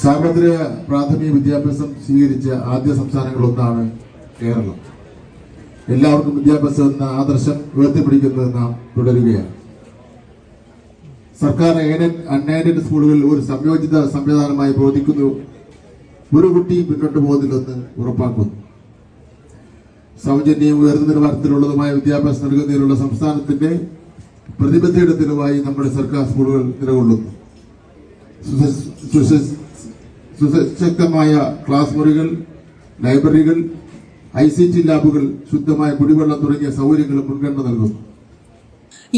സാർവത്രിക പ്രാഥമിക വിദ്യാഭ്യാസം സ്വീകരിച്ച ആദ്യ സംസ്ഥാനങ്ങളൊന്നാണ് കേരളം. എല്ലാവർക്കും വിദ്യാഭ്യാസം എന്ന ആദർശം ഉയർത്തിപ്പിടിക്കുന്നത് നാം തുടരുകയാണ്. സർക്കാർ എയ്ഡഡ് അൺഎയ്ഡഡ് സ്കൂളുകൾ ഒരു സംയോജിത സംവിധാനമായി പ്രവർത്തിക്കുന്നു. ഒരു കുട്ടിയും മുന്നോട്ട് പോകുന്നില്ലെന്ന് ഉറപ്പാക്കുന്നു. സൗജന്യവും ഉയർന്ന നിലവാരത്തിലുള്ളതുമായ വിദ്യാഭ്യാസം നൽകുന്നതിനുള്ള സംസ്ഥാനത്തിന്റെ പ്രതിബദ്ധതയുടെ തെളിവായി നമ്മുടെ സർക്കാർ സ്കൂളുകൾ നിലകൊള്ളുന്നു. സുശക്തമായ ക്ലാസ് മുറികൾ, ലൈബ്രറികൾ, ICT ലാബുകൾ, ശുദ്ധമായ കുടിവെള്ളം തുടങ്ങിയ സൗകര്യങ്ങളും മുൻഗണന നൽകുന്നു.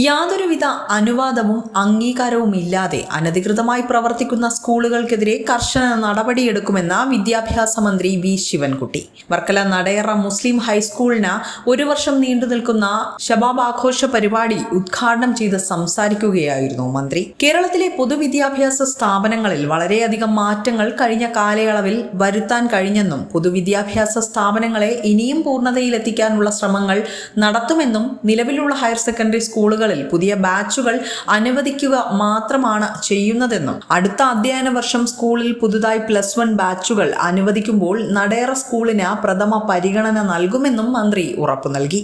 യാതൊരുവിധ അനുവാദവും അംഗീകാരവും ഇല്ലാതെ അനധികൃതമായി പ്രവർത്തിക്കുന്ന സ്കൂളുകൾക്കെതിരെ കർശന നടപടിയെടുക്കുമെന്ന് വിദ്യാഭ്യാസ മന്ത്രി വി ശിവൻകുട്ടി. വർക്കല നടയറ മുസ്ലിം ഹൈസ്കൂളിന് 1 വർഷം നീണ്ടു നിൽക്കുന്ന ശബാബ് ആഘോഷ പരിപാടി ഉദ്ഘാടനം ചെയ്ത് സംസാരിക്കുകയായിരുന്നു മന്ത്രി. കേരളത്തിലെ പൊതുവിദ്യാഭ്യാസ സ്ഥാപനങ്ങളിൽ വളരെയധികം മാറ്റങ്ങൾ കഴിഞ്ഞ കാലയളവിൽ വരുത്താൻ കഴിഞ്ഞെന്നും പൊതുവിദ്യാഭ്യാസ സ്ഥാപനങ്ങളെ ഇനിയും പൂർണ്ണതയിലെത്തിക്കാനുള്ള ശ്രമങ്ങൾ നടത്തുമെന്നും നിലവിലുള്ള ഹയർ സെക്കൻഡറി സ്കൂളുകൾ പുതിയ ബാച്ചുകൾ അനുവദിക്കുക മാത്രമാണ് ചെയ്യുന്നതെന്നും അടുത്ത അധ്യയന വർഷം സ്കൂളിൽ പുതുതായി +1 ബാച്ചുകൾ അനുവദിക്കുമ്പോൾ നടയറ സ്കൂളിന് പ്രഥമ പരിഗണന നൽകുമെന്നും മന്ത്രി ഉറപ്പു നൽകി.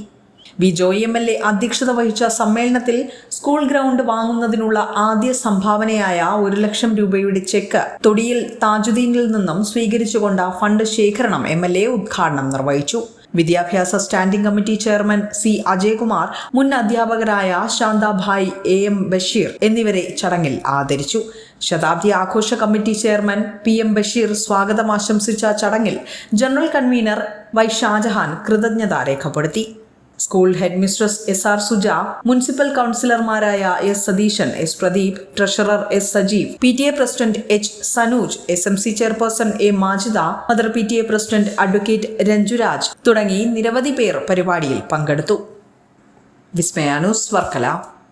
വി ജോയ് MLA അധ്യക്ഷത വഹിച്ച സമ്മേളനത്തിൽ സ്കൂൾ ഗ്രൗണ്ട് വാങ്ങുന്നതിനുള്ള ആദ്യ സംഭാവനയായ 1 ലക്ഷം രൂപയുടെ ചെക്ക് തൊടിയിൽ താജുദ്ദീനിൽ നിന്നും സ്വീകരിച്ചുകൊണ്ട് ഫണ്ട് ശേഖരണം MLA ഉദ്ഘാടനം നിർവഹിച്ചു. വിദ്യാഭ്യാസ standing committee chairman C Ajaykumar, മുൻ അധ്യാപകരായ ശാന്താഭായ്, AM ബഷീർ എന്നിവരെ ചടങ്ങിൽ ആദരിച്ചു. ശതാബ്ദി ആഘോഷ കമ്മിറ്റി ചെയർമാൻ PM ബഷീർ സ്വാഗതം ആശംസിച്ച ചടങ്ങിൽ ജനറൽ കൺവീനർ Y ഷാജഹാൻ കൃതജ്ഞത രേഖപ്പെടുത്തി. School headmistress SR Suja, municipal കൗൺസിലർമാരായ S Satheesan, S Pradeep, treasurer S Sajeev, PTA president H Sanuj, SMC chairperson A Majida, mother PTA president advocate Ranjuraj തുടങ്ങി നിരവധി പേർ പരിപാടിയിൽ പങ്കെടുത്തു. വിസ്മയ ന്യൂസ്, വർക്കല.